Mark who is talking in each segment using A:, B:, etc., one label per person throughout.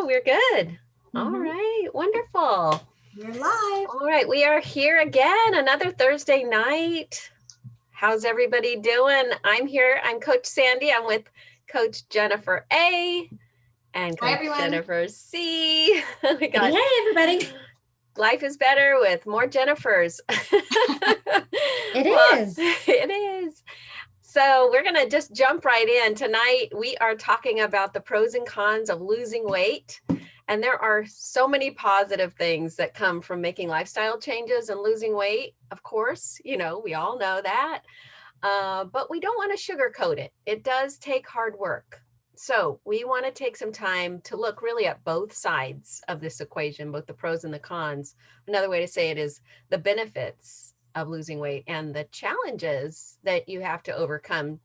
A: We're good. All right, wonderful.
B: We're live.
A: All right, we are here again, another Thursday night. How's everybody doing? I'm here. I'm Coach Sandy. I'm with Coach Jennifer A. and Coach Jennifer C.
C: Hey, everybody.
A: Life is better with more Jennifers.
C: It is.
A: It is. So we're going to just jump right in. Tonight, we are talking about the pros and cons of losing weight. And there are so many positive things that come from making lifestyle changes and losing weight. Of course, we all know that. But we don't want to sugarcoat it. It does take hard work. So we want to take some time to look really at both sides of this equation, both the pros and the cons. Another way to say it is the benefits of losing weight and the challenges that you have to overcome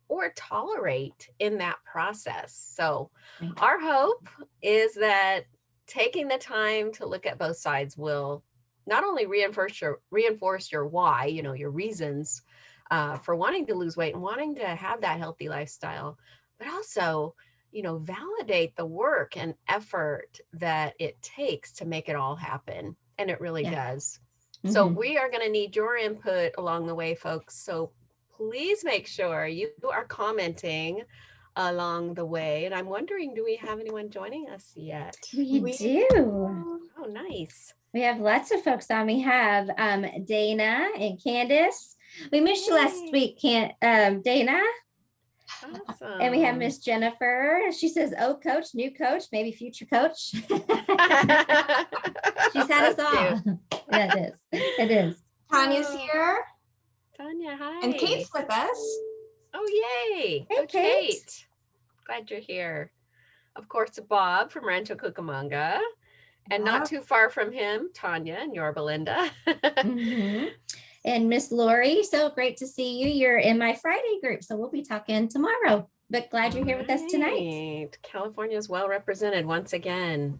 A: or tolerate in that process. So our hope is that taking the time to look at both sides will not only reinforce your why, your reasons for wanting to lose weight and wanting to have that healthy lifestyle, but also, validate the work and effort that it takes to make it all happen. And it really does. So we are going to need your input along the way, folks. So please make sure you are commenting along the way. And I'm wondering, do we have anyone joining us yet?
C: We do.
A: Oh, nice.
C: We have lots of folks on. We have Dana and Candace. We missed you last week, Dana.
A: Awesome.
C: And we have Miss Jennifer. She says, "Oh, coach, new coach, maybe future coach." She's had us all. Yeah, it is. It is.
B: Tanya's here.
A: Tanya, hi.
B: And Kate's with us.
A: Oh, yay.
C: Hey, Kate.
A: Glad you're here. Of course, Bob from Rancho Cucamonga. And not too far from him, Tanya and Yorba Linda.
C: And Miss Lori, so great to see you. You're in my Friday group, so we'll be talking tomorrow. But glad you're here with us tonight.
A: California is well represented once again.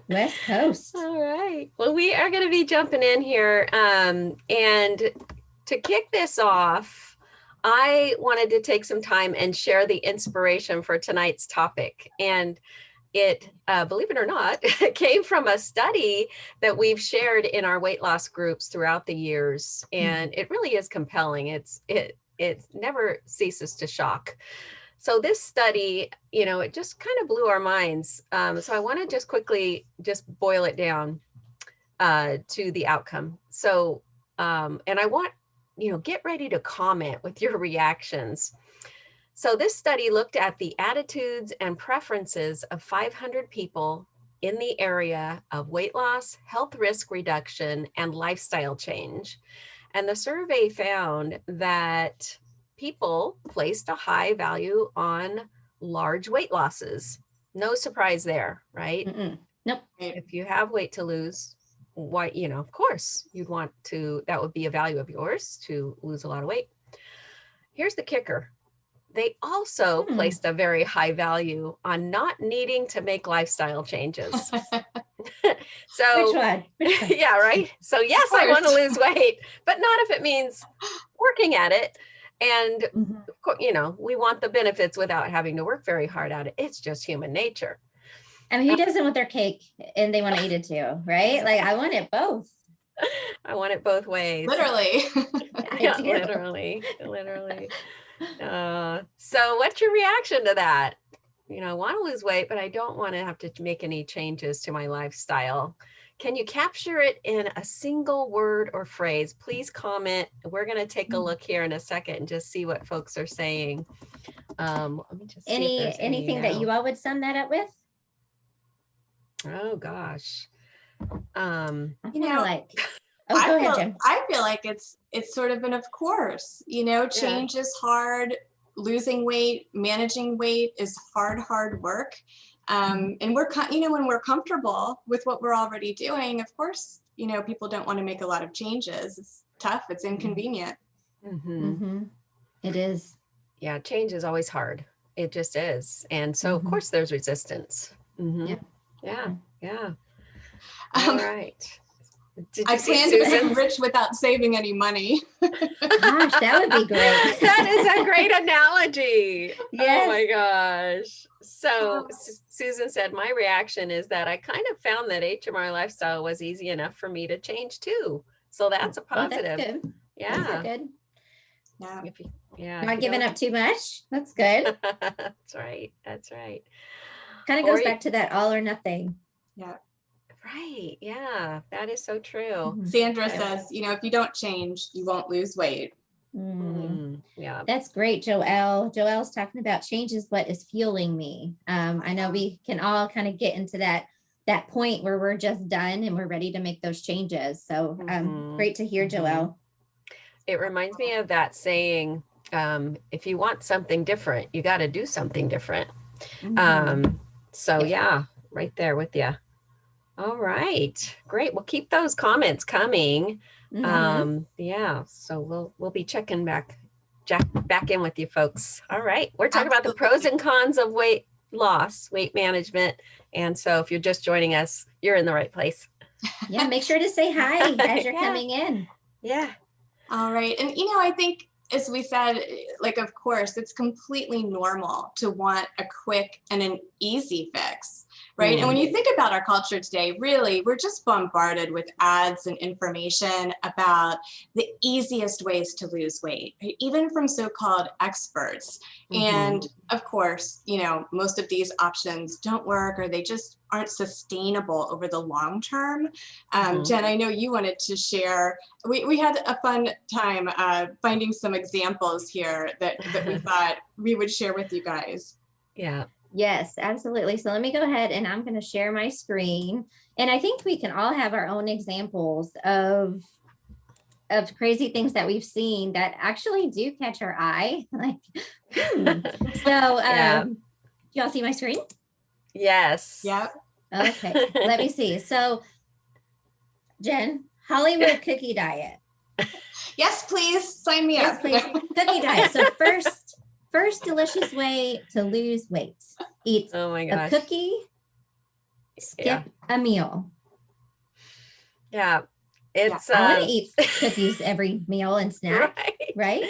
C: West Coast.
A: All right. Well, we are going to be jumping in here. And to kick this off, I wanted to take some time and share the inspiration for tonight's topic. And it, believe it or not, came from a study that we've shared in our weight loss groups throughout the years. And it really is compelling. It never ceases to shock. So this study, it just kind of blew our minds. So I want to just quickly boil it down to the outcome. So, and I want, get ready to comment with your reactions. So this study looked at the attitudes and preferences of 500 people in the area of weight loss, health risk reduction, and lifestyle change. And the survey found that people placed a high value on large weight losses. No surprise there, right?
C: Nope.
A: If you have weight to lose, why, of course you'd want to, that would be a value of yours to lose a lot of weight. Here's the kicker. They also placed a very high value on not needing to make lifestyle changes. So,
C: Which one?
A: yeah, right. So yes, I want to lose weight, but not if it means working at it. And, we want the benefits without having to work very hard at it. It's just human nature.
C: I mean, who doesn't want their cake and they want to eat it too, right? Like, I want it both.
A: I want it both ways.
B: Literally.
A: Yeah, literally. So what's your reaction to that? I want to lose weight, but I don't want to have to make any changes to my lifestyle. Can you capture it in a single word or phrase? Please comment. We're going to take a look here in a second and just see what folks are saying. Let me just see
C: anything that you all would sum that up with?
A: Oh gosh.
B: I feel like it's sort of an of course, change is hard. Losing weight, managing weight is hard work. And we're, when we're comfortable with what we're already doing, of course, people don't want to make a lot of changes. It's tough. It's inconvenient.
C: It is.
A: Yeah. Change is always hard. It just is. And so of course there's resistance. Yeah. All right. Did
B: I
A: you see
B: plan to
A: Susan?
B: become rich without saving any money.
C: Gosh, that would be great.
A: That is a great analogy.
C: Yes.
A: Oh my gosh. So Susan said, my reaction is that I kind of found that HMR lifestyle was easy enough for me to change too. So that's a positive.
C: That's good.
A: Yeah.
C: That's good.
B: Yeah.
A: Yeah.
C: Not giving up too much. That's good.
A: That's right. That's right.
C: Kind of goes back to that all or nothing.
B: Yeah.
A: Right. Yeah. That is so true.
B: Sandra says, if you don't change, you won't lose weight.
A: Yeah.
C: That's great, Joelle. Joelle's talking about change is what is fueling me. I know we can all kind of get into that point where we're just done and we're ready to make those changes. So great to hear, Joelle.
A: It reminds me of that saying, if you want something different, you got to do something different. So yeah, right there with you. All right, great. We'll keep those comments coming. Yeah, so we'll be checking back in with you folks. All right, we're talking about the pros and cons of weight loss, weight management. And so if you're just joining us, you're in the right place.
C: Yeah, make sure to say hi as you're coming in.
A: Yeah.
B: All right. And, I think, as we said, of course, it's completely normal to want a quick and an easy fix, right? And when you think about our culture today, really, we're just bombarded with ads and information about the easiest ways to lose weight, right? Even from so-called experts. And of course, most of these options don't work, or they just aren't sustainable over the long term. Jen, I know you wanted to share. We had a fun time finding some examples here that we thought we would share with you guys.
A: Yeah.
C: Yes, absolutely. So let me go ahead and I'm going to share my screen. And I think we can all have our own examples of crazy things that we've seen that actually do catch our eye. So do y'all see my screen?
A: Yes.
B: Yep.
C: Okay. Let me see. So Jen, Hollywood cookie diet.
B: Yes, please sign me up.
C: Yes, please. Cookie diet. So first delicious way to lose weight. Eat a cookie, skip a meal.
A: Yeah. It's
C: I want to eat cookies every meal and snack, right?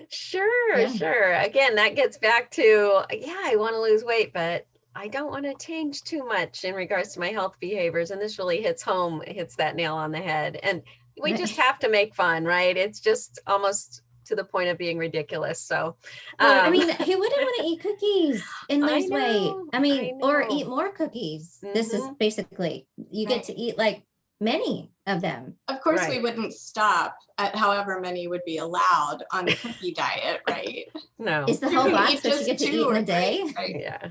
A: Sure. Again, that gets back to, I want to lose weight, but I don't want to change too much in regards to my health behaviors. And this really hits that nail on the head. And we just have to make fun, right? It's just almost to the point of being ridiculous. So,
C: well, who wouldn't want to eat cookies and lose weight? Or eat more cookies. This is basically, you get to eat many of them.
B: Of course, we wouldn't stop at however many would be allowed on the cookie diet, right?
A: No.
C: It's the whole box that you get to eat in a day.
B: Right.
A: Yeah.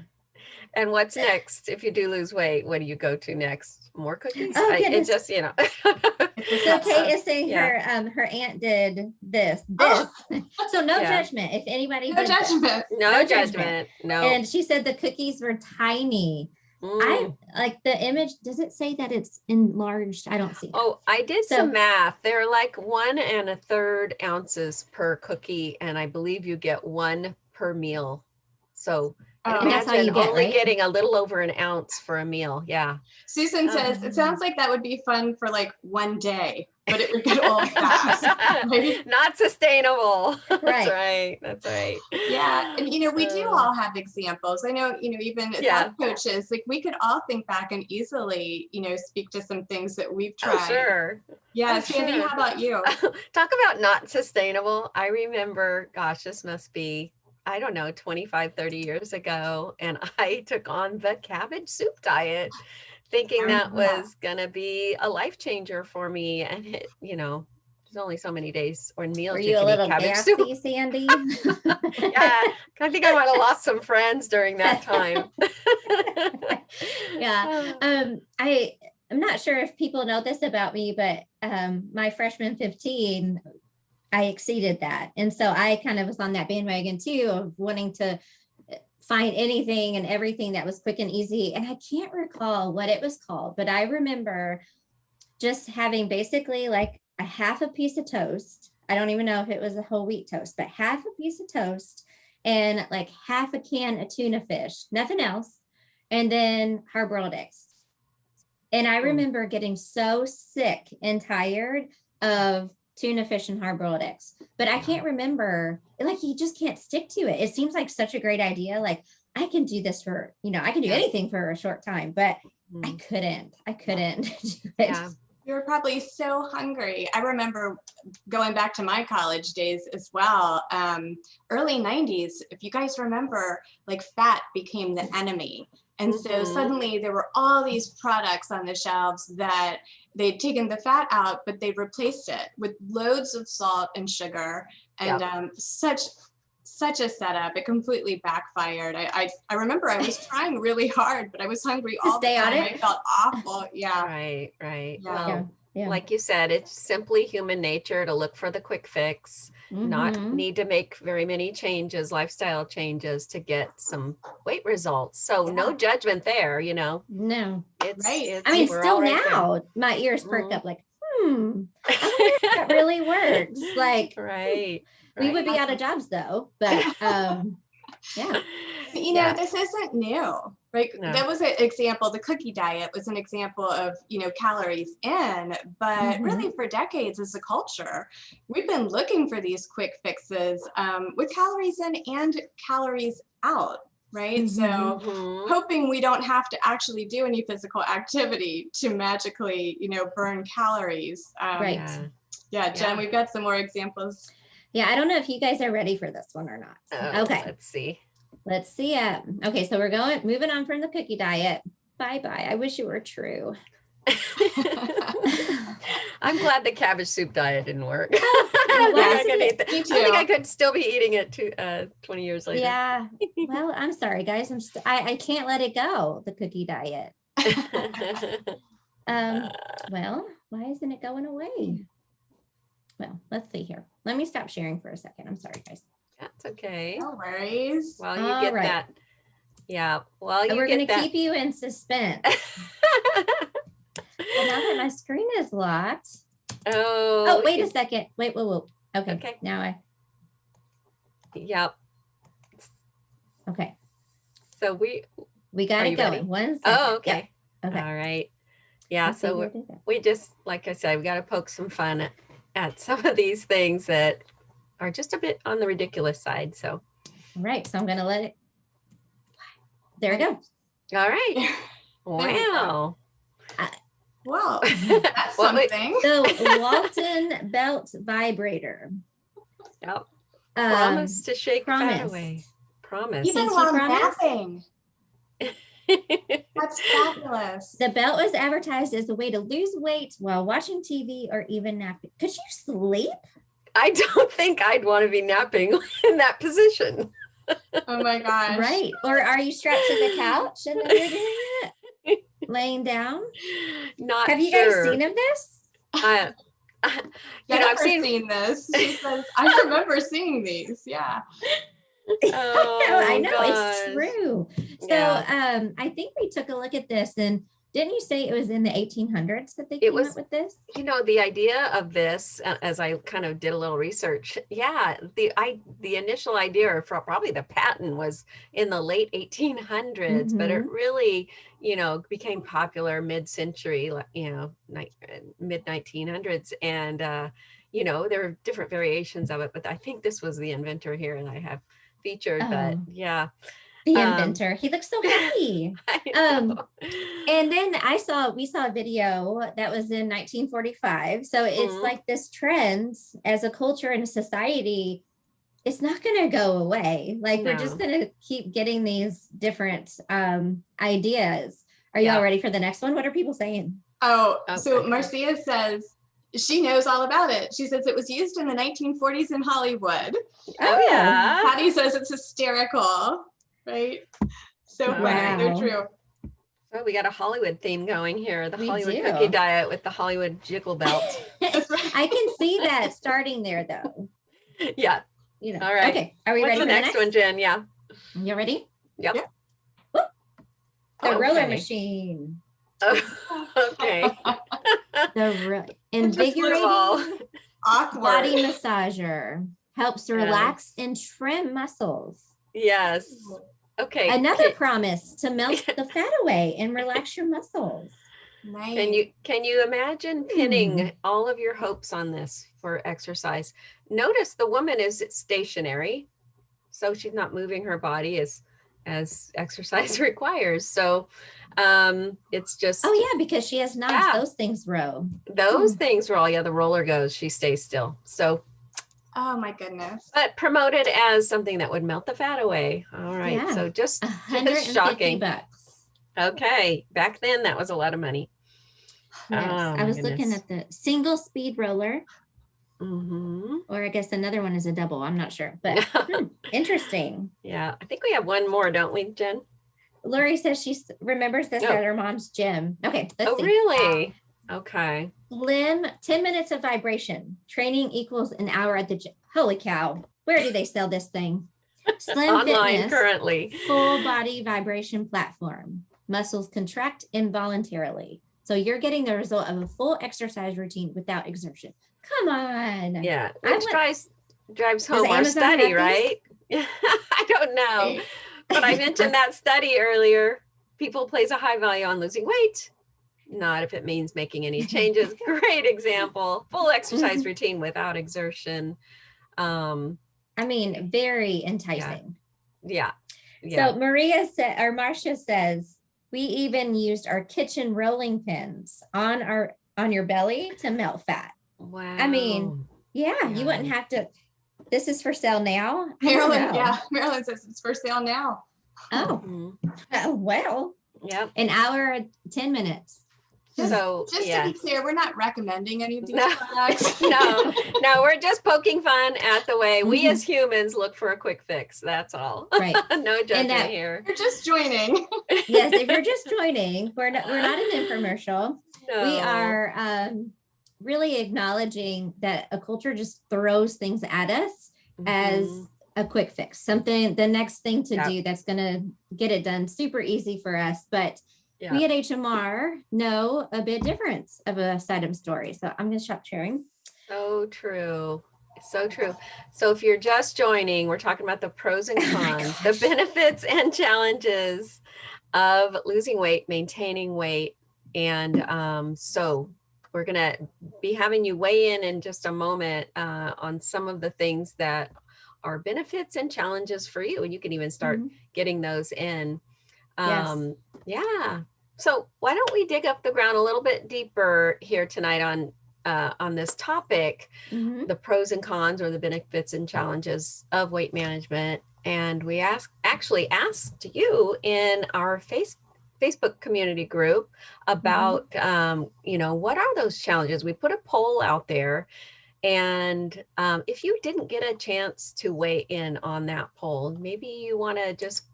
A: And what's next? If you do lose weight, what do you go to next? More cookies?
C: Oh, goodness.
A: It just,
C: So Kate is saying her aunt did this. So no judgment. If anybody
B: no judgment.
A: No judgment. No.
C: And she said the cookies were tiny. I like the image. Does it say that it's enlarged? I don't see that.
A: Oh, I did some math. They're like 1 1/3 ounces per cookie, and I believe you get 1 per meal. So imagine only getting a little over an ounce for a meal. Yeah.
B: Susan says it sounds like that would be fun for one day, but it would get old fast. Right?
A: Not sustainable. That's right.
B: Yeah. And, we do all have examples. I know, even as health coaches, we could all think back and easily, speak to some things that we've tried.
A: Oh, sure.
B: Yeah. Sandy, how about you?
A: Talk about not sustainable. I remember, gosh, this must be, 25, 30 years ago. And I took on the cabbage soup diet, thinking that was going to be a life changer for me. And there's only so many days or meals.
C: Were you a little gassy, Sandy?
A: Yeah. I think I might have lost some friends during that time.
C: Yeah. I'm not sure if people know this about me, but my freshman 15, I exceeded that. And so I kind of was on that bandwagon too of wanting to find anything and everything that was quick and easy. And I can't recall what it was called, but I remember just having basically a half a piece of toast. I don't even know if it was a whole wheat toast, but half a piece of toast and half a can of tuna fish, nothing else. And then hard-boiled eggs. And I remember getting so sick and tired of tuna fish and hard-boiled eggs, but I can't remember, like, you just can't stick to it. It seems like such a great idea. Like, I can do this for, I can do anything for a short time, but I couldn't do it.
A: Yeah.
B: You were probably so hungry. I remember going back to my college days as well. Early 90s, if you guys remember, like, fat became the enemy. And so suddenly there were all these products on the shelves that they'd taken the fat out, but they replaced it with loads of salt and sugar, and such a setup. It completely backfired. I remember I was trying really hard, but I was hungry all the time. I felt awful. Yeah.
A: Right.
B: Yeah.
A: Well, like you said, it's simply human nature to look for the quick fix, not need to make very many changes, lifestyle changes to get some weight results. So no judgment there,
C: No.
A: It's
C: I mean, still now my ears perk up like, I wonder if that really works. Like, we would be out of jobs though, but yeah.
B: This isn't new. Right? No. That was an example. The cookie diet was an example of, calories in, but really for decades as a culture, we've been looking for these quick fixes with calories in and calories out. Right. So hoping we don't have to actually do any physical activity to magically, burn calories. Yeah, Jen, we've got some more examples.
C: Yeah, I don't know if you guys are ready for this one or not. Okay.
A: Let's see.
C: Okay, so we're moving on from the cookie diet. Bye-bye. I wish it were true.
A: I'm glad the cabbage soup diet didn't work. I think I could still be eating it 20 years later.
C: Yeah. Well, I'm sorry, guys. I can't let it go, the cookie diet. Well, why isn't it going away? Well, let's see here. Let me stop sharing for a second. I'm sorry, guys.
A: That's okay.
B: No worries.
A: Well, you get that. Yeah. Well,
C: we're going to keep you in suspense. Well, now that my screen is locked. Oh, wait a second. Wait. Okay. Now
A: Yep.
C: Okay.
A: So we
C: got it going. 1 second.
A: Oh, okay.
C: Yep. Okay.
A: All right. Yeah. So we just, like I said, we got to poke some fun at some of these things that are just a bit on the ridiculous side. So,
C: all right. So I'm going to let it. There we go.
A: All right. Wow.
B: Wow. That's something.
C: The Walton belt vibrator.
A: Yep. Promise to shake fat away. Promise.
B: Even while napping. That's fabulous.
C: The belt was advertised as a way to lose weight while watching TV or even napping. Could you sleep?
A: I don't think I'd want to be napping in that position.
B: Oh my gosh.
C: Right. Or are you strapped to the couch and then you're doing it? Laying down?
A: Not
C: Have you guys seen of this?
B: I've seen this. She says, I remember seeing these. Yeah.
C: I know it's true. So I think we took a look at this, and didn't you say it was in the 1800s that they came up with this?
A: The idea of this, as I kind of did a little research, the initial idea for probably the patent was in the late 1800s, but it really, became popular mid-century, mid 1900s, and there are different variations of it, but I think this was the inventor here, and I have featured, but yeah.
C: The inventor. He looks so happy. And then we saw a video that was in 1945. So it's like this trend as a culture and a society, it's not going to go away. Like we're just going to keep getting these different ideas. Are you all ready for the next one? What are people saying?
B: So Marcia says she knows all about it. She says it was used in the 1940s in Hollywood.
A: Oh yeah.
B: Patty says it's hysterical. Right. So funny. They're true.
A: So we got a Hollywood theme going here. The Hollywood cookie diet with the Hollywood jiggle belt.
C: I can see that starting there though.
A: Yeah. All right.
C: Okay. Are we ready
A: for the next one, Jen? Yeah.
C: You ready?
A: Yep.
C: Yeah. The roller machine.
A: Okay.
C: The invigorating body massager helps relax and trim muscles.
A: Yes. Okay.
C: Another promise to melt the fat away and relax your muscles.
B: Nice.
A: Can you imagine pinning all of your hopes on this for exercise? Notice the woman is stationary, so she's not moving her body as exercise requires. So it's just,
C: oh yeah, because she has knobs.
A: Yeah.
C: Those things row.
A: those things roll. Yeah, the roller goes, she stays still. So,
B: Oh my goodness.
A: but promoted as something that would melt the fat away. All right.
C: Yeah.
A: So just
C: $150.
A: shocking. Okay. Back then that was a lot of money.
C: Yes,
A: Oh,
C: I
A: my
C: was looking
A: goodness.
C: at the single speed roller,
A: Mm-hmm.
C: or I guess another one is a double. I'm not sure, but interesting.
A: Yeah. I think we have one more, don't we, Jen?
C: Lori says she remembers this
A: Oh.
C: at her mom's gym. Okay, let's
A: Oh,
C: see.
A: really? Okay.
C: Slim, 10 minutes of vibration. Training equals an hour at the gym. Holy cow. Where do they sell this thing? Slim
A: Online
C: Fitness,
A: currently.
C: full body vibration platform. Muscles contract involuntarily. So you're getting the result of a full exercise routine without exertion. Come on.
A: Yeah. Which drives home our
C: Amazon
A: study,
C: have
A: right? I don't know. But I mentioned that study earlier. People place a high value on losing weight. Not if it means making any changes. Great example. Full exercise routine without exertion.
C: I mean, very enticing.
A: Yeah.
C: So Maria said, or Marcia says, we even used our kitchen rolling pins on your belly to melt fat.
A: Wow.
C: I mean, yeah, you wouldn't have to. This is for sale now.
B: Marilyn says it's for sale now.
C: Oh, well.
A: Yep.
C: An hour, 10 minutes.
A: So
B: just to be clear, we're not recommending any of these products.
A: No, we're just poking fun at the way we as humans look for a quick fix. That's all.
C: Right.
A: No judgment here.
B: You're just joining.
C: Yes, if you're just joining, we're not an infomercial.
A: No.
C: We are really acknowledging that a culture just throws things at us as a quick fix, something, the next thing to do that's going to get it done super easy for us. But we at HMR know a bit difference of a Sidem story. So I'm going to stop sharing.
A: So true. So true. So if you're just joining, we're talking about the pros and cons, the benefits and challenges of losing weight, maintaining weight. And so we're going to be having you weigh in just a moment on some of the things that are benefits and challenges for you. And you can even start getting those in. Yeah. So why don't we dig up the ground a little bit deeper here tonight on this topic, the pros and cons or the benefits and challenges of weight management. And we actually asked you in our Facebook community group about, what are those challenges? We put a poll out there. And if you didn't get a chance to weigh in on that poll, maybe you want to just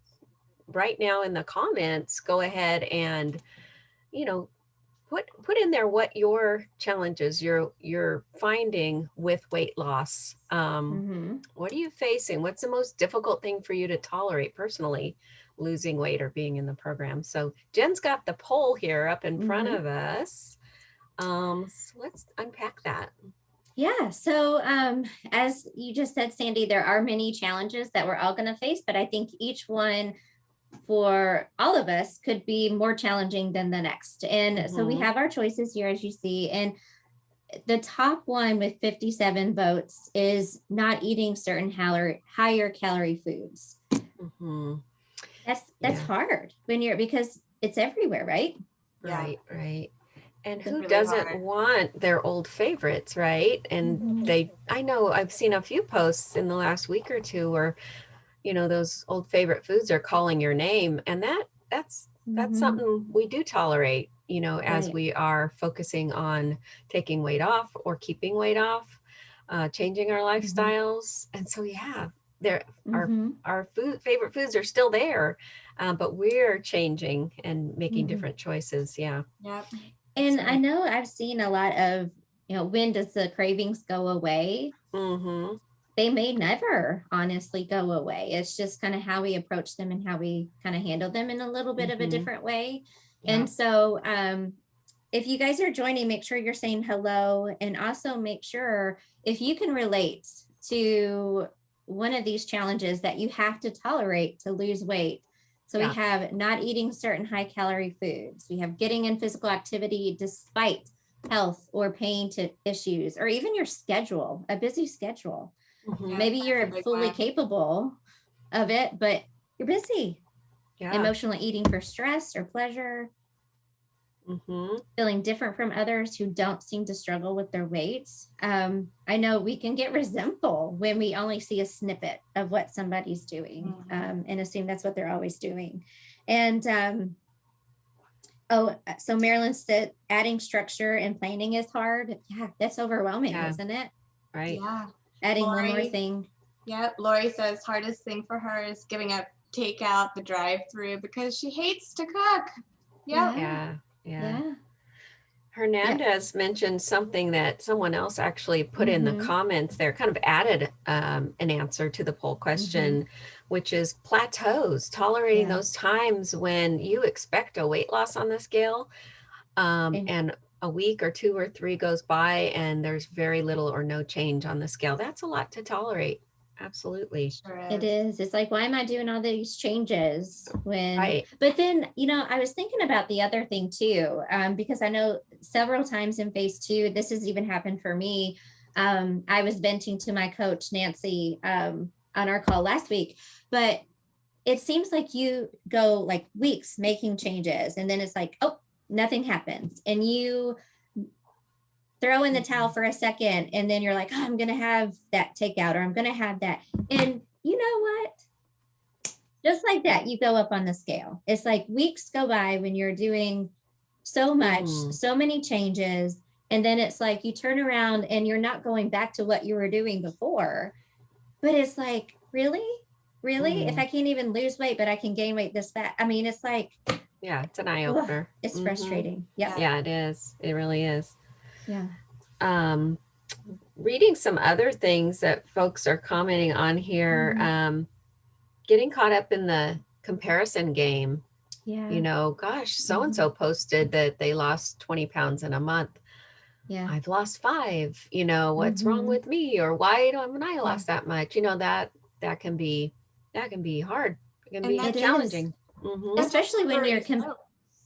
A: right now in the comments, go ahead and, put in there what your challenges you're finding with weight loss. What are you facing? What's the most difficult thing for you to tolerate personally, losing weight or being in the program? So Jen's got the poll here up in front of us. So let's unpack that.
C: Yeah. So as you just said, Sandy, there are many challenges that we're all going to face, but I think each one for all of us could be more challenging than the next. And so we have our choices here, as you see. And the top one with 57 votes is not eating certain higher calorie foods. That's hard because it's everywhere, right?
A: Right. And who doesn't want their old favorites, right? And I know I've seen a few posts in the last week or two where, those old favorite foods are calling your name. And that's something we do tolerate, as we are focusing on taking weight off or keeping weight off, changing our lifestyles. And so, our favorite foods are still there, but we're changing and making different choices. Yeah.
C: And I know I've seen a lot of, when does the cravings go away? They may never honestly go away. It's just kind of how we approach them and how we kind of handle them in a little bit of a different way. And so if you guys are joining, make sure you're saying hello, and also make sure if you can relate to one of these challenges that you have to tolerate to lose weight, So we have not eating certain high calorie foods. We have getting in physical activity despite health or pain to issues, or even your schedule, a busy schedule.
A: Mhm.
C: Maybe you're fully capable of it, but you're busy. Emotionally eating for stress or pleasure. Feeling different from others who don't seem to struggle with their weight. I know we can get resentful when we only see a snippet of what somebody's doing, and assume that's what they're always doing. And so Marilyn said adding structure and planning is hard. Yeah, that's overwhelming, isn't it?
A: Right.
B: Yeah.
C: Adding one more thing.
B: Yep. Lori says hardest thing for her is giving up takeout, the drive-through, because she hates to cook. Yep.
A: Yeah. Hernandez mentioned something that someone else actually put in the comments there, kind of added an answer to the poll question, which is plateaus, tolerating those times when you expect a weight loss on the scale, and a week or 2 or 3 goes by and there's very little or no change on the scale. That's a lot to tolerate. Absolutely.
B: Sure
C: is. It is. It's like, why am I doing all these changes when, but then, I was thinking about the other thing too, because I know several times in phase 2, this has even happened for me. I was venting to my coach, Nancy, on our call last week, but it seems like you go like weeks making changes and then it's like, oh, nothing happens. And you throw in the towel for a second and then you're like, oh, I'm going to have that takeout, or I'm going to have that. And you know what? Just like that, you go up on the scale. It's like weeks go by when you're doing so much, so many changes. And then it's like you turn around and you're not going back to what you were doing before. But it's like, really? If I can't even lose weight, but I can gain weight this fast. I mean, it's like,
A: it's an eye opener.
C: It's frustrating.
A: Yeah, it is. It really is.
C: Yeah.
A: Reading some other things that folks are commenting on here, getting caught up in the comparison game. Gosh, so-and-so posted that they lost 20 pounds in a month. I've lost 5, what's wrong with me, or why haven't I lost that much? That can be hard. It can be challenging.
C: Especially when you're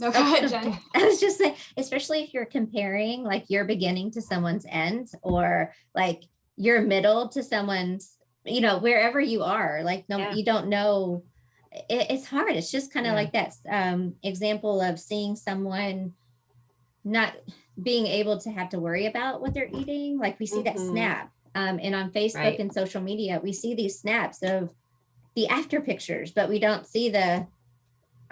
B: No, go ahead, Jen.
C: I was just saying, especially if you're comparing like your beginning to someone's end, or like your middle to someone's, wherever you are, like, you don't know. It's hard. It's just kind of like that example of seeing someone not being able to have to worry about what they're eating. Like we see that snap. And on Facebook and social media, we see these snaps of the after pictures, but we don't see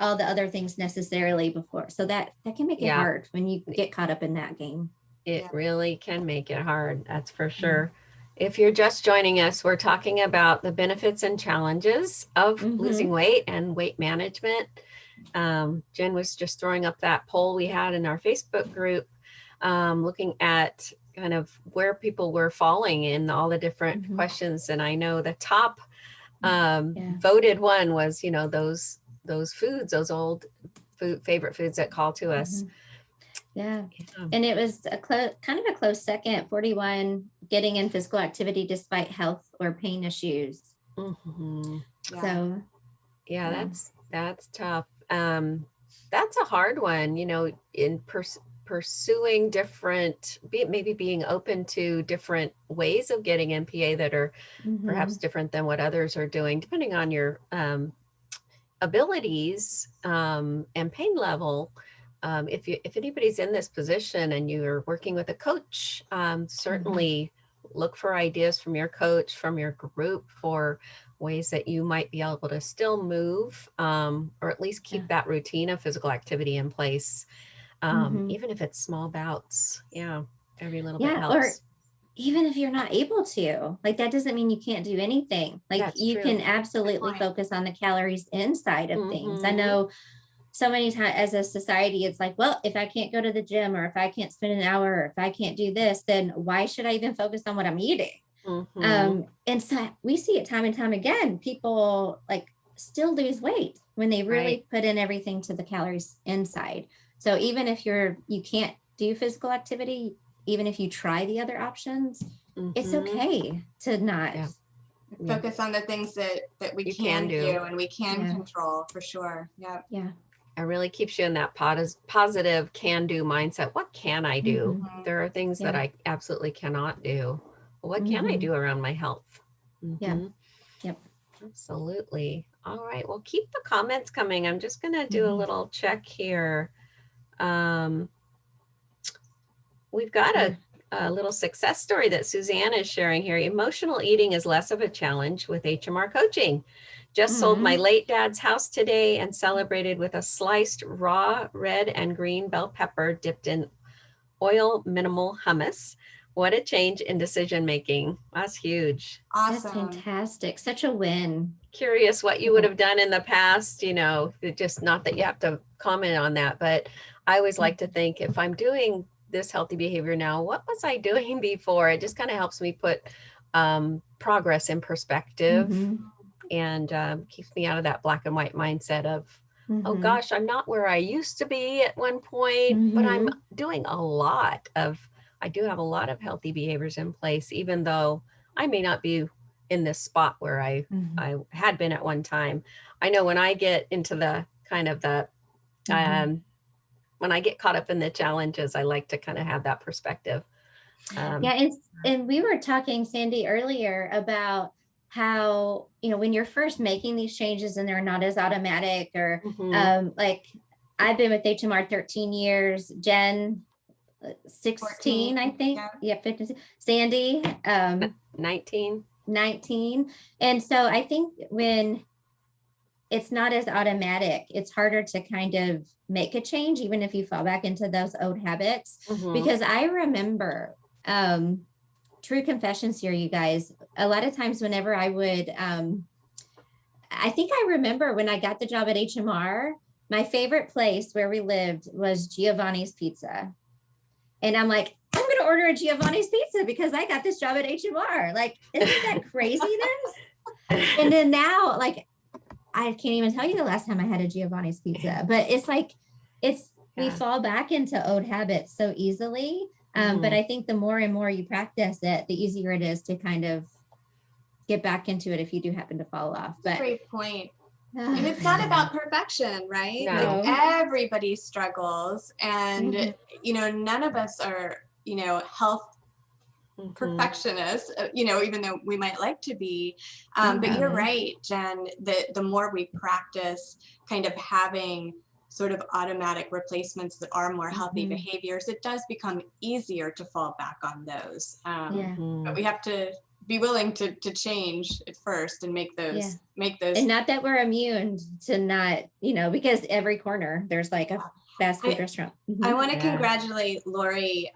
C: all the other things necessarily before. So that can make it hard when you get caught up in that game.
A: It really can make it hard. That's for sure. If you're just joining us, we're talking about the benefits and challenges of losing weight and weight management. Jen was just throwing up that poll we had in our Facebook group, looking at kind of where people were falling in all the different questions. And I know the top voted one was, those foods, those old favorite foods that call to us.
C: And it was kind of a close second, 41, getting in physical activity despite health or pain issues. So that's tough. That's a hard one, in pursuing different, maybe being open to different ways of getting NPA that are perhaps different than what others are doing, depending on your abilities and pain level. If anybody's in this position and you're working with a coach, certainly look for ideas from your coach, from your group, for ways that you might be able to still move, or at least keep that routine of physical activity in place, even if it's small bouts. Every little bit helps. Or even if you're not able to, like, that doesn't mean you can't do anything. Like, that's you true. Can absolutely focus on the calories inside of things. I know so many times as a society, it's like, well, if I can't go to the gym, or if I can't spend an hour, or if I can't do this, then why should I even focus on what I'm eating? And so we see it time and time again. People like still lose weight when they really put in everything to the calories inside. So even if you can't do physical activity, even if you try the other options, it's okay to not
B: Focus on the things that we
A: You
B: can
A: can
B: do
A: do.
B: and we can control, for sure. Yeah.
C: Yeah.
A: It really keeps you in that positive can-do mindset. What can I do? There are things that I absolutely cannot do. What can I do around my health?
C: Yeah. Yep.
A: Absolutely. All right. Well, keep the comments coming. I'm just going to do a little check here. We've got a little success story that Suzanne is sharing here. Emotional eating is less of a challenge with HMR coaching. Just sold my late dad's house today and celebrated with a sliced raw red and green bell pepper dipped in oil minimal hummus. What a change in decision making. That's huge.
B: Awesome.
C: That's fantastic. Such a win.
A: Curious what you would have done in the past, just not that you have to comment on that, but I always like to think, if I'm doing this healthy behavior now, what was I doing before? It just kind of helps me put progress in perspective and keeps me out of that black and white mindset of, oh gosh, I'm not where I used to be at one point, but I'm doing I do have a lot of healthy behaviors in place, even though I may not be in this spot where I had been at one time. I know when I get into the kind of when I get caught up in the challenges, I like to kind of have that perspective.
C: And we were talking, Sandy, earlier about how, when you're first making these changes and they're not as automatic or like I've been with HMR 13 years, Jen 16, 14, I think. Yeah, 15. Sandy
A: 19.
C: And so I think when it's not as automatic, it's harder to kind of make a change, even if you fall back into those old habits. Because I remember, true confessions here, you guys, a lot of times whenever I would, I think I remember when I got the job at HMR, my favorite place where we lived was Giovanni's Pizza. And I'm like, I'm going to order a Giovanni's Pizza because I got this job at HMR. Like, isn't that craziness? And then now, like, I can't even tell you the last time I had a Giovanni's Pizza, but it's like, we fall back into old habits so easily. But I think the more and more you practice it, the easier it is to kind of get back into it if you do happen to fall off. But
B: great point. And it's not about perfection, right?
A: No.
B: Like everybody struggles, and none of us are, health perfectionists, even though we might like to be. But you're right, Jen, that the more we practice kind of having sort of automatic replacements that are more healthy behaviors, it does become easier to fall back on those. But we have to be willing to change at first and make those.
C: And not that we're immune to not, because every corner there's like a fast food restaurant.
B: I want to congratulate Lori.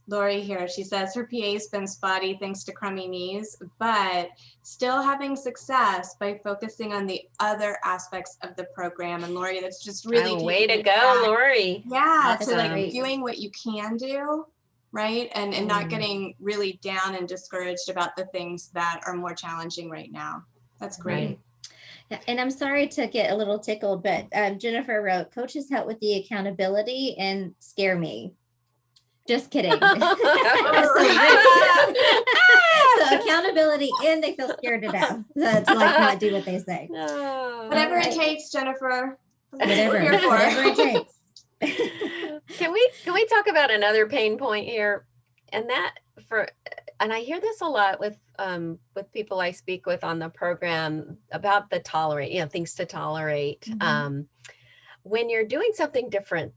B: Lori here, she says her PA's been spotty thanks to crummy knees, but still having success by focusing on the other aspects of the program. And Lori, that's just really
A: way to go, Lori.
B: Yeah, so like doing what you can do, right? And not getting really down and discouraged about the things that are more challenging right now. That's great.
C: Right. And I'm sorry to get a little tickled, but Jennifer wrote, coaches help with the accountability and scare me. Just kidding. So accountability, and they feel scared to death to like not do what they say.
B: Whatever it takes, Jennifer.
C: Whatever it takes.
A: Can we talk about another pain point here? And I hear this a lot with people I speak with on the program about the things to tolerate. When you're doing something different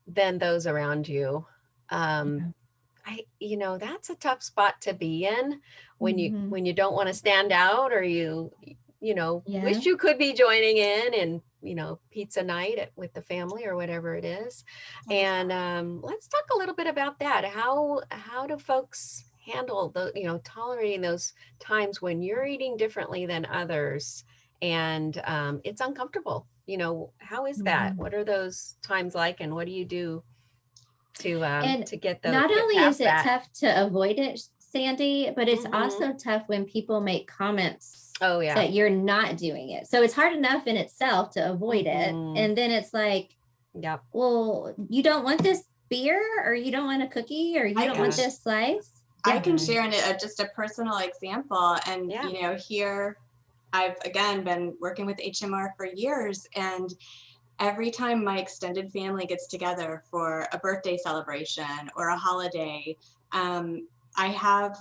A: than those around you, that's a tough spot to be in when you don't want to stand out, or wish you could be joining in and pizza night with the family or whatever it is. And let's talk a little bit about that. How do folks handle tolerating those times when you're eating differently than others and it's uncomfortable? How is that? What are those times like, and what do you do to get those?
C: Not only is it tough to avoid it, Sandy, but it's also tough when people make comments that you're not doing it. So it's hard enough in itself to avoid it. And then it's like, well, you don't want this beer, or you don't want a cookie, or you don't want this slice.
B: I can share just a personal example. And,
A: Yeah.
B: you know, here I've, again, been working with HMR for years. And every time my extended family gets together for a birthday celebration or a holiday, I have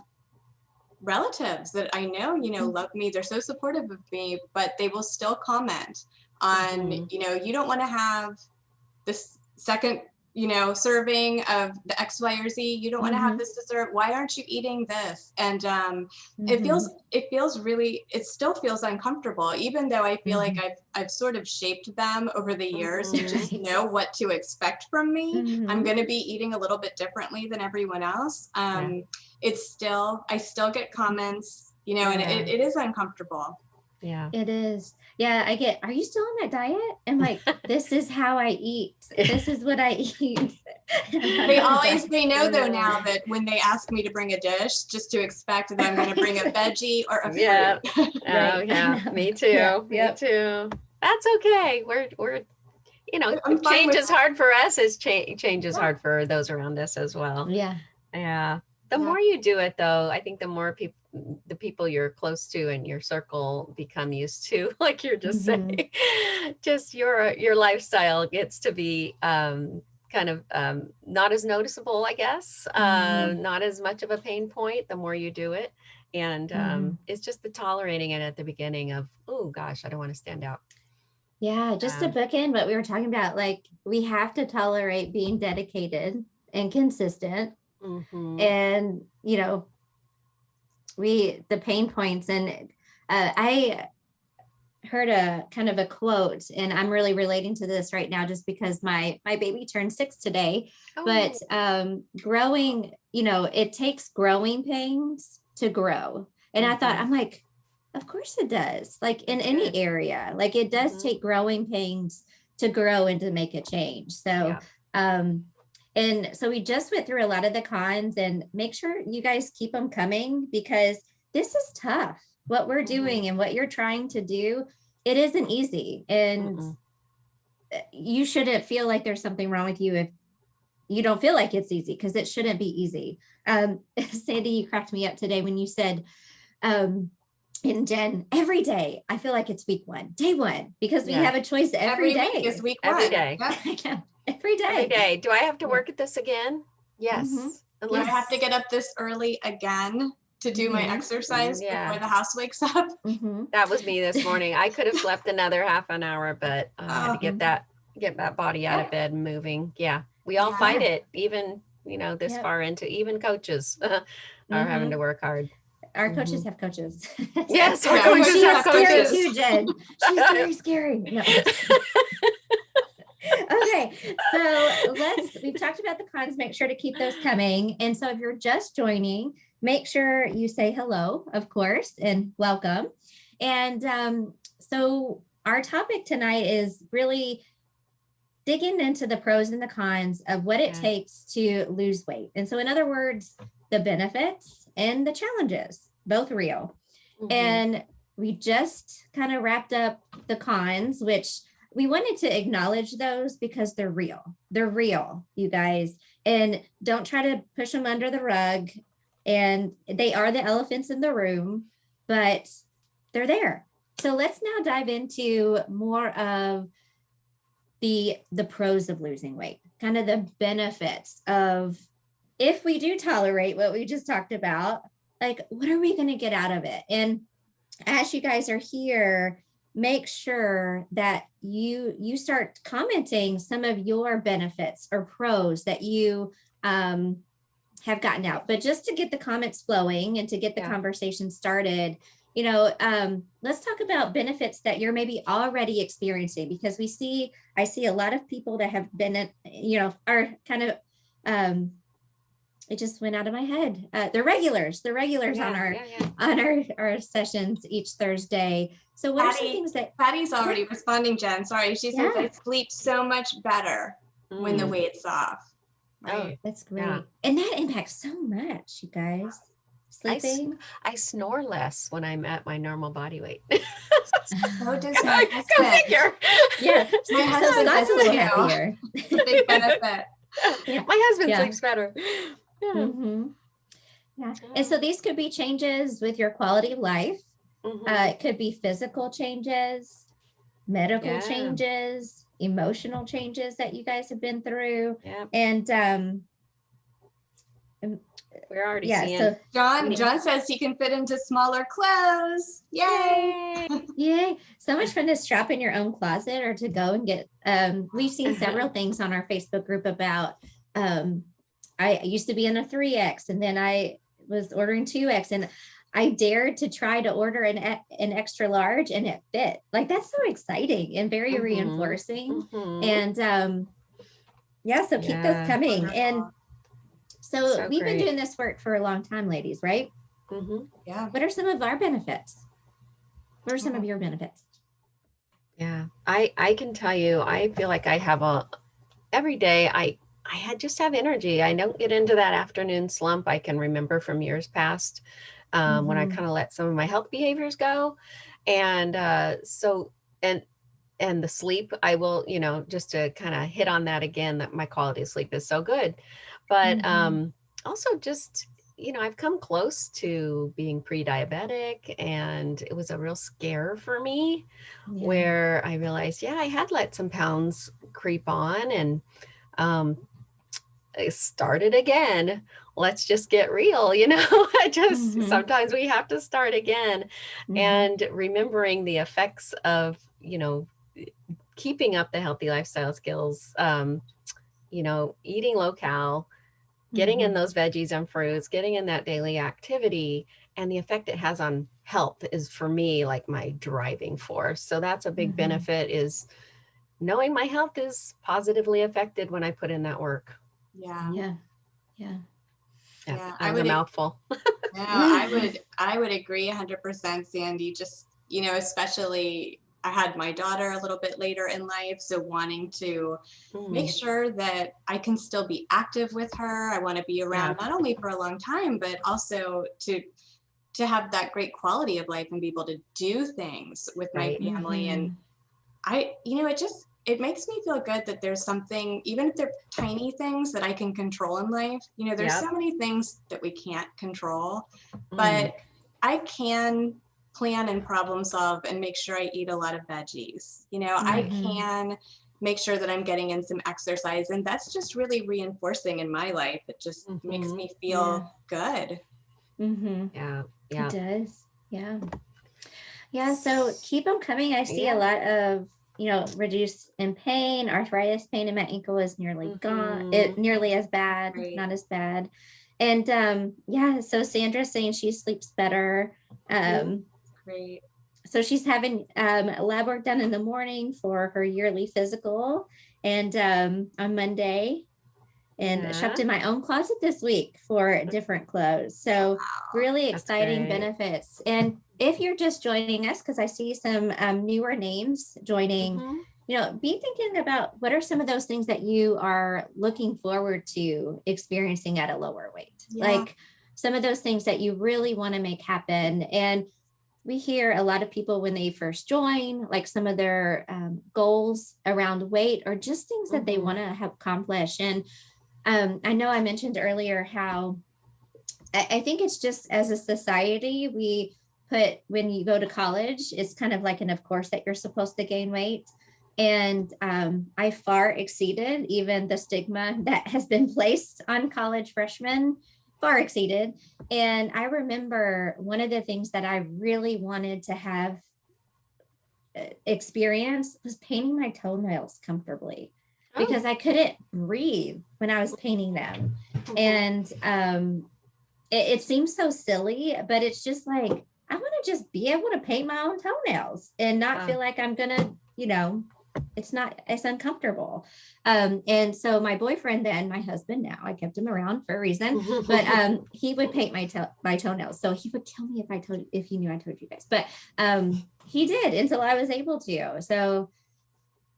B: relatives that I know, you know, love me. They're so supportive of me, but they will still comment on, you know, you don't want to have this second, you know, serving of the X, Y, or Z. You don't want to have this dessert. Why aren't you eating this? And it feels really, it still feels uncomfortable, even though I feel like I've sort of shaped them over the years to just know what to expect from me. I'm going to be eating a little bit differently than everyone else. It's still, I still get comments, you know, and it is uncomfortable.
A: Yeah.
C: It is. Yeah, I get, are you still on that diet? I'm like, this is how I eat. This is what I eat.
B: They know though now that when they ask me to bring a dish, just to expect that I'm going to bring a veggie or a fruit.
A: Yeah. Oh, yeah. Me too.
C: Yeah.
A: Me too. That's okay. We're you know, if change is hard for us, is change is hard for those around us as well.
C: Yeah.
A: Yeah. The more you do it though, I think the more the people you're close to in your circle become used to, like you're just saying, just your lifestyle gets to be kind of not as noticeable, I guess, not as much of a pain point the more you do it. And it's just the tolerating it at the beginning of, oh gosh, I don't want to stand out.
C: Yeah, just to bookend what we were talking about, like we have to tolerate being dedicated and consistent. And, you know, the pain points, and I heard a kind of a quote, and I'm really relating to this right now just because my baby turned 6 today. But growing, you know, it takes growing pains to grow. And I thought, I'm like, of course it does. Like in any area, like it does take growing pains to grow and to make a change. So and so we just went through a lot of the cons, and make sure you guys keep them coming, because this is tough. What we're doing and what you're trying to do, it isn't easy. And you shouldn't feel like there's something wrong with you if you don't feel like it's easy, because it shouldn't be easy. Sandy, you cracked me up today when you said, and Jen, every day, I feel like it's week 1, day 1, because we have a choice every day.
B: Week is week 1.
A: Every day.
C: Every day.
A: Every day. Do I have to work at this again? Yes.
B: Do I have to get up this early again to do my exercise before the house wakes up?
A: That was me this morning. I could have slept another half an hour, but I had to get that body out of bed and moving. Yeah. We all fight it, even, you know, this far into, even coaches are having to work hard.
C: Our coaches have coaches.
A: Yes, our coaches have coaches
C: too, Jen. She's very scary. No. Okay, so we've talked about the cons. Make sure to keep those coming. And so if you're just joining, make sure you say hello, of course, and welcome. And so our topic tonight is really digging into the pros and the cons of what it takes to lose weight. And so in other words, the benefits and the challenges, both real. And we just kind of wrapped up the cons, which we wanted to acknowledge those because they're real. They're real, you guys. And don't try to push them under the rug. And they are the elephants in the room, but they're there. So let's now dive into more of the pros of losing weight, kind of the benefits of, if we do tolerate what we just talked about, like, what are we going to get out of it? And as you guys are here, make sure that you start commenting some of your benefits or pros that you have gotten out. But just to get the comments flowing and to get the conversation started, you know, let's talk about benefits that you're maybe already experiencing, because I see a lot of people that have been, you know, are kind of, it just went out of my head. They're regulars on our sessions each Thursday. So what are some things that
B: Patty's already responding, Jen? Sorry, she says I sleep so much better when the weight's off.
C: Right. Oh, that's great. And that impacts so much, you guys. Sleeping.
A: I snore less when I'm at my normal body weight.
B: So does my husband.
C: Yeah,
B: my husband
C: is a little happier.
B: It's a big benefit.
A: My husband sleeps better.
C: Yeah. And so these could be changes with your quality of life.
A: Mhm.
C: It could be physical changes, medical
A: Yeah.
C: changes, emotional changes that you guys have been through.
A: Yeah.
C: And
A: We're already
C: yeah,
A: seeing.
C: so
B: John says he can fit into smaller clothes. Yay!
C: yay. So much fun to strap in your own closet or to go and get, we've seen several things on our Facebook group about, I used to be in a 3X and then I was ordering 2X and I dared to try to order an extra large and it fit. Like, that's so exciting and very reinforcing. And yeah, so keep those coming. And so we've been doing this work for a long time, ladies, right?
B: Yeah.
C: What are some of our benefits? What are some of your benefits?
A: Yeah, I can tell you, I feel like I have every day I just have energy. I don't get into that afternoon slump I can remember from years past, when I kind of let some of my health behaviors go. And so, and the sleep, I will, just to kind of hit on that again, that my quality of sleep is so good. But also just, I've come close to being pre-diabetic, and it was a real scare for me where I realized, I had let some pounds creep on, and I started again. Let's just get real, sometimes we have to start again. And remembering the effects of, keeping up the healthy lifestyle skills, eating low-cal, getting in those veggies and fruits, getting in that daily activity, and the effect it has on health is, for me, like my driving force. So that's a big benefit, is knowing my health is positively affected when I put in that work.
B: Yeah.
A: That was a mouthful.
B: No, I would agree 100%, Sandy. Just, especially I had my daughter a little bit later in life, so wanting to make sure that I can still be active with her. I want to be around not only for a long time, but also to have that great quality of life and be able to do things with my family. And it makes me feel good that there's something, even if they're tiny things, that I can control in life. There's so many things that we can't control, but I can plan and problem solve and make sure I eat a lot of veggies. I can make sure that I'm getting in some exercise, and that's just really reinforcing in my life. It just makes me feel good.
A: Yeah.
C: It does. Yeah. So keep them coming. I see a lot of, reduce in pain. Arthritis pain in my ankle is nearly gone. Nearly as bad, not as bad. And so Sandra's saying she sleeps better.
B: Great.
C: So she's having lab work done in the morning for her yearly physical, and on Monday, and shopped in my own closet this week for different clothes. So really exciting benefits. And if you're just joining us, because I see some newer names joining, be thinking about what are some of those things that you are looking forward to experiencing at a lower weight. Like some of those things that you really want to make happen. And we hear a lot of people when they first join, like some of their goals around weight or just things that they want to have accomplished. And I know I mentioned earlier how I think it's just, as a society, we put, when you go to college, it's kind of like an of course that you're supposed to gain weight. And I far exceeded even the stigma that has been placed on college freshmen, far exceeded. And I remember one of the things that I really wanted to have experience was painting my toenails comfortably, because I couldn't breathe when I was painting them. And it seems so silly, but it's just like, I want to just be able to paint my own toenails and not feel like I'm gonna, it's uncomfortable. And so my boyfriend, then my husband now, I kept him around for a reason, but he would paint my toenails. So he would kill me if he knew I told you guys, but he did until I was able to. So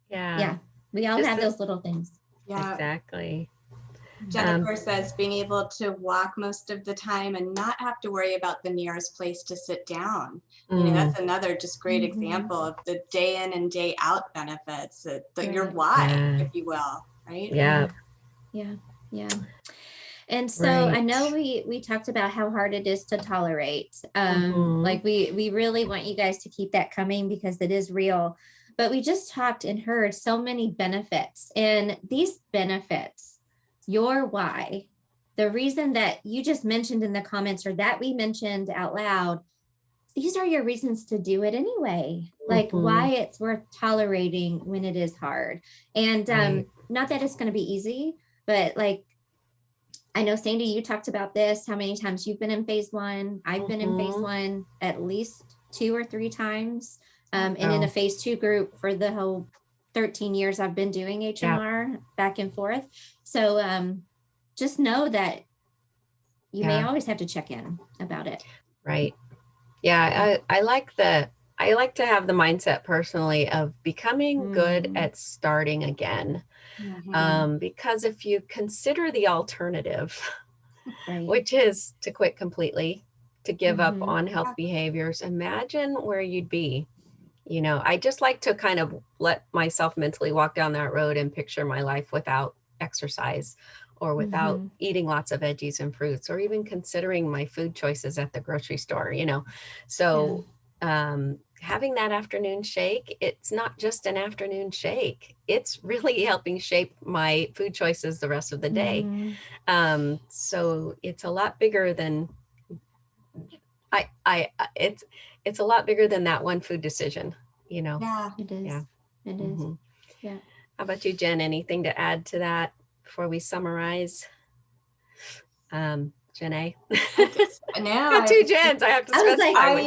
C: yeah, we all have those little things.
B: Yeah,
A: exactly.
B: Jennifer says being able to walk most of the time and not have to worry about the nearest place to sit down. That's another just great example of the day in and day out benefits, your why, if you will, right?
A: Yeah.
C: And so I know we talked about how hard it is to tolerate. Like we really want you guys to keep that coming because it is real. But we just talked and heard so many benefits, and these benefits, your why, the reason that you just mentioned in the comments or that we mentioned out loud, these are your reasons to do it anyway. Like why it's worth tolerating when it is hard. And not that it's going to be easy, but like, I know, Sandy, you talked about this, how many times you've been in phase one. I've been in phase one at least 2 or 3 times. And in a phase 2 group for the whole 13 years I've been doing HMR back and forth. So just know that you may always have to check in about it.
A: Right. Yeah. I like to have the mindset personally of becoming good at starting again. Because if you consider the alternative, which is to quit completely, to give up on health behaviors, imagine where you'd be. You know, I just like to kind of let myself mentally walk down that road and picture my life without exercise or without eating lots of veggies and fruits, or even considering my food choices at the grocery store, you know. So having that afternoon shake, it's not just an afternoon shake. It's really helping shape my food choices the rest of the day. So it's a lot bigger than it's a lot bigger than that one food decision, you know.
C: Yeah, it is.
A: Yeah.
C: It is. Yeah.
A: How about you, Jen? Anything to add to that before we summarize? Janae? Got 2 Jens. I have to specify.
B: I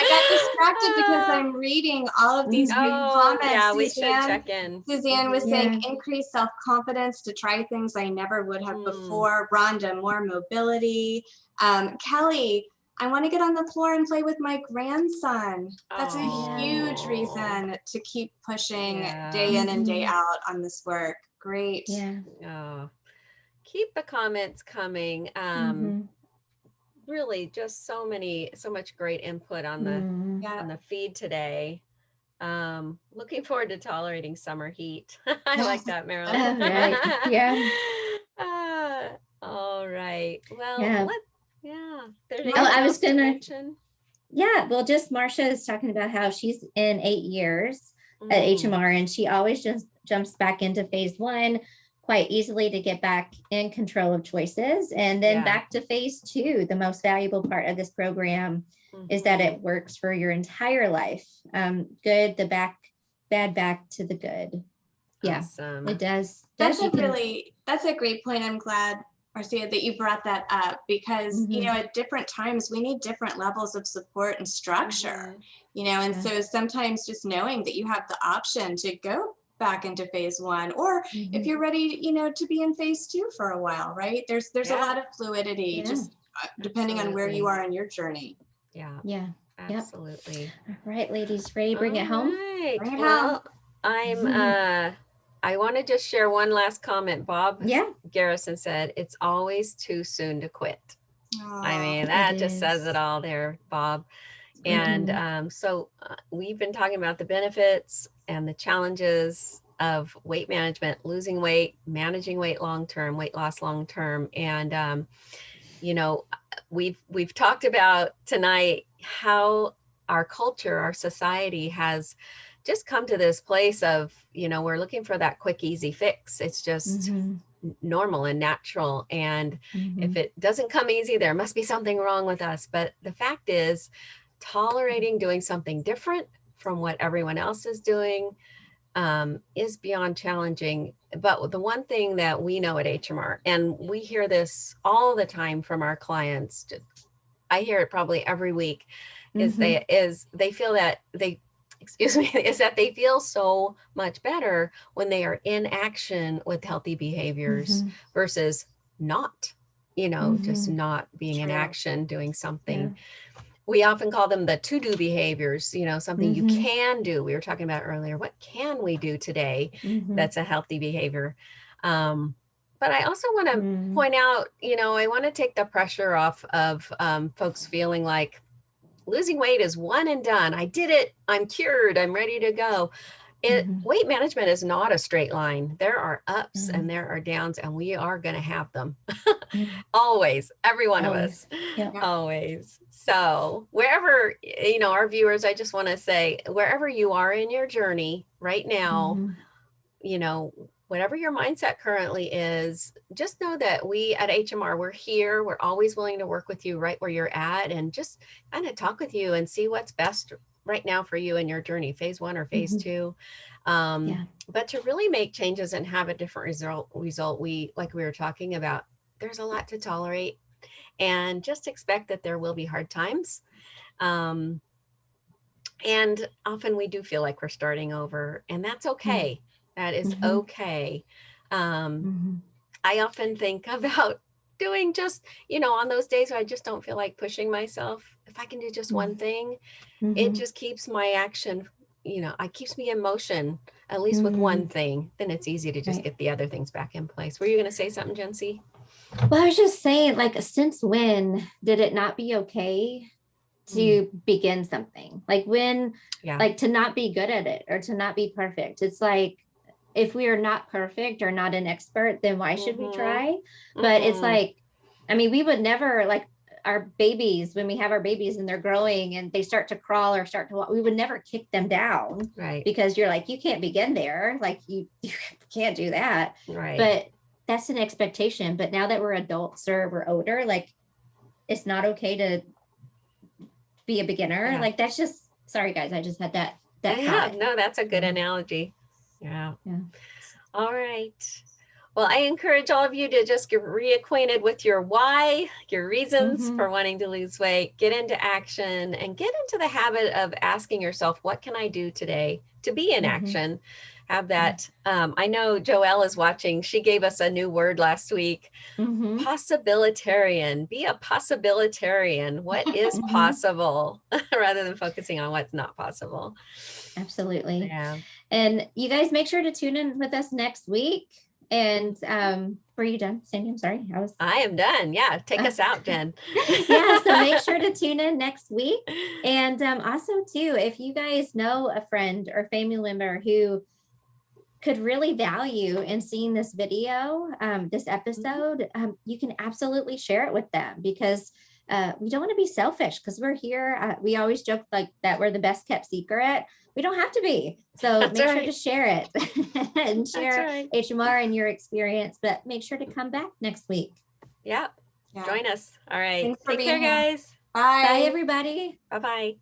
B: got distracted because I'm reading all of these great comments.
A: Yeah, we should check in.
B: Suzanne was saying increased self-confidence to try things I never would have before. Rhonda, more mobility. Kelly, I want to get on the floor and play with my grandson. That's a huge reason to keep pushing day in and day out on this work. Great.
A: Yeah. Keep the comments coming. Really just so much great input on the feed today. Looking forward to tolerating summer heat. I like that, Marilyn. All right. Well,
C: I was gonna mention. Well, just Marcia is talking about how she's in 8 years at HMR, and she always just jumps back into phase 1 quite easily to get back in control of choices, and then back to phase 2. The most valuable part of this program is that it works for your entire life. Good, the bad back to the good.
A: Awesome.
C: It does.
B: That's a great point. I'm glad, Marcia, that you brought that up, because you know, at different times we need different levels of support and structure, you know, and so sometimes just knowing that you have the option to go back into phase 1, or if you're ready, you know, to be in phase 2 for a while, right? There's a lot of fluidity, just depending on where you are in your journey.
A: Absolutely.
C: All right, ladies, ready? Bring it home.
B: Bring it home.
A: I want to just share one last comment. Bob Garrison said, "It's always too soon to quit." I mean, that just says it all there, Bob. And so we've been talking about the benefits and the challenges of weight management, losing weight, managing weight long-term, weight loss long-term. And, you know, we've talked about tonight how our culture, our society has just come to this place of, you know, we're looking for that quick, easy fix. It's just normal and natural. And if it doesn't come easy, there must be something wrong with us. But the fact is, tolerating doing something different from what everyone else is doing is beyond challenging. But the one thing that we know at HMR, and we hear this all the time from our clients, I hear it probably every week, is they feel that they feel so much better when they are in action with healthy behaviors versus not, you know, just not being in action, doing something. We often call them the to-do behaviors, you know, something you can do. We were talking about earlier, what can we do today that's a healthy behavior? But I also want to point out, you know, I want to take the pressure off of folks feeling like losing weight is one and done. I did it. I'm cured. I'm ready to go. Weight management is not a straight line. There are ups
C: Mhm.
A: and there are downs, and we are going to have them.
C: Mhm.
A: Always, every one
C: Always.
A: of us.
C: Yeah.
A: Always. So wherever, our viewers, I just want to say, wherever you are in your journey right now, whatever your mindset currently is, just know that we at HMR, we're here. We're always willing to work with you right where you're at and just kind of talk with you and see what's best right now for you in your journey, phase 1 or phase 2. But to really make changes and have a different result, we, like we were talking about, there's a lot to tolerate, and just expect that there will be hard times. And often we do feel like we're starting over, and that's okay. That is okay. I often think about doing just, on those days where I just don't feel like pushing myself, if I can do just one thing, it just keeps my action, it keeps me in motion, at least with one thing. Then it's easy to just get the other things back in place. Were you going to say something, Jency?
C: Well, I was just saying, like, since when did it not be okay to begin something? Like when, like to not be good at it or to not be perfect. It's like, if we are not perfect or not an expert, then why should we try? But it's like, I mean, we would never, like our babies, when we have our babies and they're growing and they start to crawl or start to walk, we would never kick them down.
A: Right.
C: Because you're like, you can't begin there. Like you can't do that.
A: Right.
C: But that's an expectation. But now that we're adults or we're older, like it's not okay to be a beginner. Like that's just, sorry guys, I just had that thought.
A: No, that's a good analogy. Yeah. All right. Well, I encourage all of you to just get reacquainted with your why, your reasons for wanting to lose weight, get into action, and get into the habit of asking yourself, what can I do today to be in action? Have that. I know Joelle is watching. She gave us a new word last week. Possibilitarian. Be a possibilitarian. What is possible rather than focusing on what's not possible.
C: Absolutely.
A: Yeah.
C: And you guys make sure to tune in with us next week. And were you done, Sandy? I'm sorry.
A: I am done. Yeah. Take us out, Jen.
C: Yeah. So make sure to tune in next week. And also too, if you guys know a friend or family member who could really value in seeing this video, this episode, you can absolutely share it with them, because we don't want to be selfish, because we're here. We always joke like that we're the best kept secret. We don't have to be. So make sure to share it and share HMR and your experience, but make sure to come back next week.
A: Yeah. Join us. All right.
B: Thanks for
A: Take care,
B: being here.
A: guys.
B: Bye.
C: Bye, everybody.
A: Bye-bye.